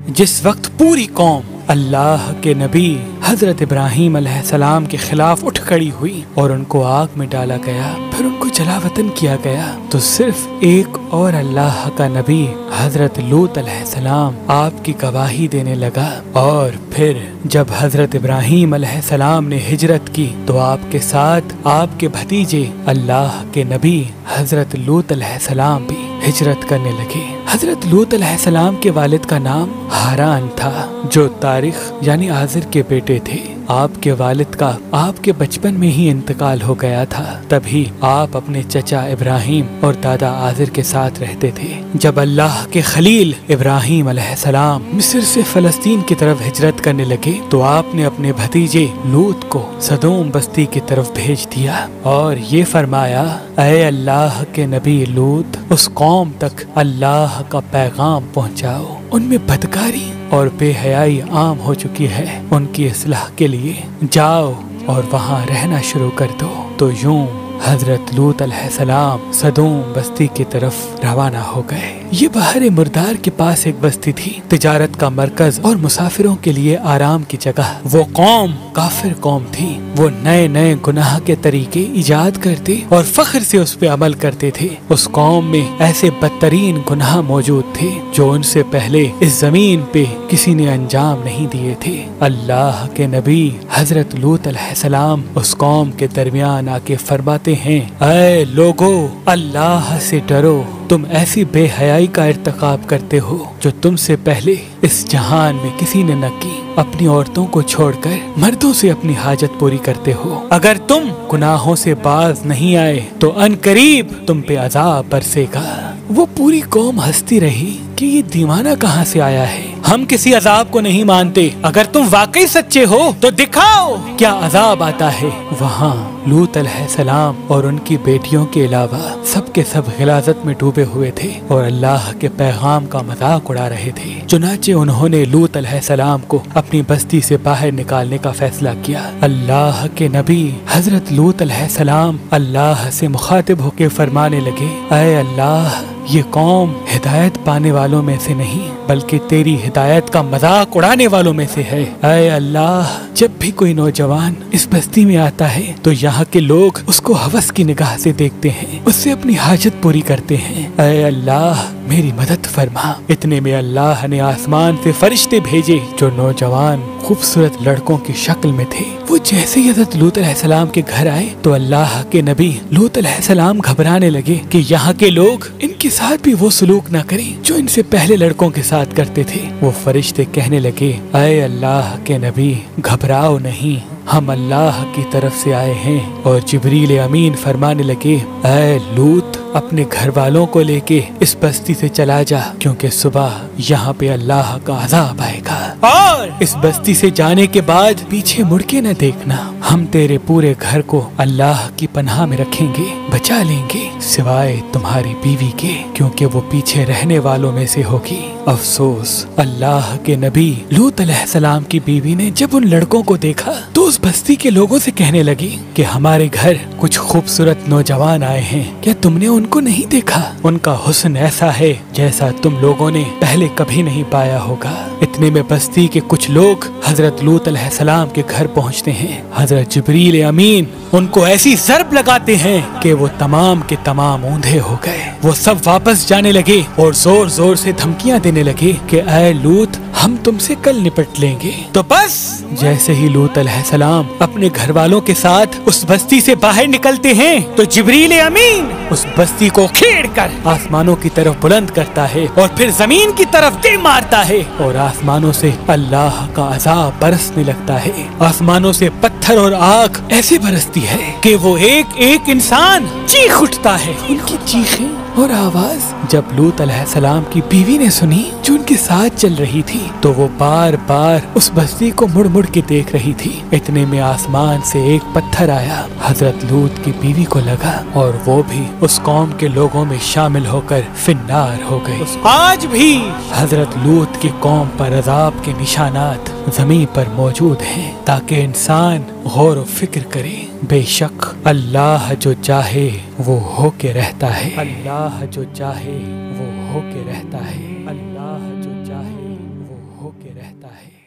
जिस वक्त पूरी कौम अल्लाह के नबी हजरत इब्राहीम अलैहिस्सलाम के खिलाफ उठ खड़ी हुई और उनको आग में डाला गया, फिर उनको जलावतन किया गया, तो सिर्फ एक और अल्लाह का नबी हजरत लूत अलैहिस्सलाम आपकी गवाही देने लगा। और फिर जब हजरत इब्राहीम अलैहिस्सलाम ने हिजरत की तो आपके साथ आपके भतीजे अल्लाह के नबी हजरत लूत अलैहिस्सलाम भी हिजरत करने लगे। हजरत लूत अलैहिस्सलाम के वालिद का नाम हारान था, जो तारिख यानी आजिर के बेटे थे। आपके वालिद का आपके बचपन में ही इंतकाल हो गया था। तभी आप अपने चचा इब्राहीम और दादा आजिर के साथ रहते थे। जब अल्लाह के खलील इब्राहीम अलैहिस्सलाम मिस्र से फलस्तीन की तरफ हिजरत करने लगे तो आपने अपने भतीजे लूत को सदोम बस्ती की तरफ भेज दिया और ये फरमाया, ऐ अल्लाह के नबी लूत, उस कौम तक अल्लाह का पैगाम पहुँचाओ। उनमें बदकारी और बेहयाई आम हो चुकी है, उनकी इस्लाह के लिए जाओ और वहाँ रहना शुरू कर दो। तो यूं हजरत लूत अलैहिस्सलाम सदोम बस्ती की तरफ रवाना हो गए। ये बहरे मुर्दार के पास एक बस्ती थी, तिजारत का मरकज और मुसाफिरों के लिए आराम की जगह। वो कौम काफिर कौम थी। वो नए नए गुनाह के तरीके इजाद करते और फख्र से उस पे अमल करते थे। उस कौम में ऐसे बदतरीन गुनाह मौजूद थे जो उनसे पहले इस जमीन पे किसी ने अंजाम नहीं दिए थे। अल्लाह के नबी हजरत लूत अलैहिस्सलाम उस कौम के दरमियान आके फरमाते हैं, ऐ लोगो, अल्लाह से डरो। तुम ऐसी बेहयाई का इर्तिकाब करते हो जो तुमसे पहले इस जहान में किसी ने न की। अपनी औरतों को छोड़कर मर्दों से अपनी हाजत पूरी करते हो। अगर तुम गुनाहों से बाज नहीं आए तो अनकरीब तुम पे अजाब बरसेगा। वो पूरी कौम हंसती रही कि ये दीवाना कहाँ से आया है, हम किसी अजाब को नहीं मानते। अगर तुम वाकई सच्चे हो तो दिखाओ क्या अजाब आता है। वहाँ लूत अलैहिस्सलाम और उनकी बेटियों के अलावा सबके सब गिलाजत में डूबे हुए थे और अल्लाह के पैगाम का मजाक उड़ा रहे थे। चुनाचे उन्होंने लूत अलैहिस्सलाम को अपनी बस्ती से बाहर निकालने का फैसला किया। अल्लाह के नबी हजरत लूत अलैहिस्सलाम अल्लाह से मुखातिब होकर फरमाने लगे, ऐ अल्लाह, ये कौम हिदायत पाने वालों में से नहीं बल्कि तेरी हिदायत का मजाक उड़ाने वालों में से है। ऐ अल्लाह, जब भी कोई नौजवान इस बस्ती में आता है तो यहाँ के लोग उसको हवस की निगाह से देखते हैं, उससे अपनी हाजत पूरी करते हैं। ऐ अल्लाह, मेरी मदद फरमा। इतने में अल्लाह ने आसमान से फरिश्ते भेजे जो नौजवान खूबसूरत लड़कों की शक्ल में थे। वो जैसे ही हज़रत लूत अलैहिस्सलाम के घर आए तो अल्लाह के नबी लूत अलैहिस्सलाम घबराने लगे कि यहाँ के लोग इनके साथ भी वो सलूक न करें जो इनसे पहले लड़कों के साथ करते थे। वो फरिश्ते कहने लगे, ऐ अल्लाह के नबी, घबराओ नहीं, हम अल्लाह की तरफ से आए हैं। और जिब्रील अमीन फरमाने लगे, ऐ लूत, अपने घर वालों को लेके इस बस्ती से चला जा, क्योंकि सुबह यहाँ पे अल्लाह का अजाब आएगा। और इस बस्ती से जाने के बाद पीछे मुड़ के न देखना। हम तेरे पूरे घर को अल्लाह की पनाह में रखेंगे, बचा लेंगे, सिवाय तुम्हारी बीवी के, क्योंकि वो पीछे रहने वालों में से होगी। अफसोस, अल्लाह के नबी लूत अलैहिस्सलाम की बीवी ने जब उन लड़कों को देखा तो उस बस्ती के लोगों से कहने लगी कि हमारे घर कुछ खूबसूरत नौजवान आए हैं, क्या तुमने उनको नहीं देखा? उनका हुस्न ऐसा है जैसा तुम लोगों ने पहले कभी नहीं पाया होगा। इतने में बस्ती के कुछ लोग हजरत लूत अलैहिस्सलाम के घर पहुंचते हैं। हजरत जिब्रील अमीन उनको ऐसी ज़रब लगाते हैं कि वो तमाम के तमाम ऊंधे हो गए। वो सब वापस जाने लगे और जोर जोर से धमकियां देने लगे कि ऐ लूत, हम तुमसे कल निपट लेंगे। तो बस जैसे ही लूत अलैहिस्सलाम अपने घर वालों के साथ उस बस्ती से बाहर निकलते हैं तो जिब्रील अमीन उस बस्ती को खेड़कर आसमानों की तरफ बुलंद करता है और फिर जमीन की तरफ दे मारता है और आसमानों से अल्लाह का अजाब बरसने लगता है। आसमानों से पत्थर और आग ऐसे बरसती है कि वो एक एक इंसान चीख उठता है। उनकी चीखें और आवाज जब लूत अलैहिस्सलाम की बीवी ने सुनी जो उनके साथ चल रही थी तो वो बार बार उस बस्ती को मुड़ मुड़ के देख रही थी। इतने में आसमान से एक पत्थर आया, हजरत लूत की बीवी को लगा और वो भी उस कौम के लोगों में शामिल होकर फिन्नार हो गए। आज भी हजरत लूत की कौम पर अजाब के निशानात जमीन पर मौजूद हैं, ताकि इंसान गौर व फिक्र करे। बेशक अल्लाह जो चाहे वो हो के रहता है। अल्लाह जो चाहे वो हो के रहता है। अल्लाह जो चाहे वो हो जाता है।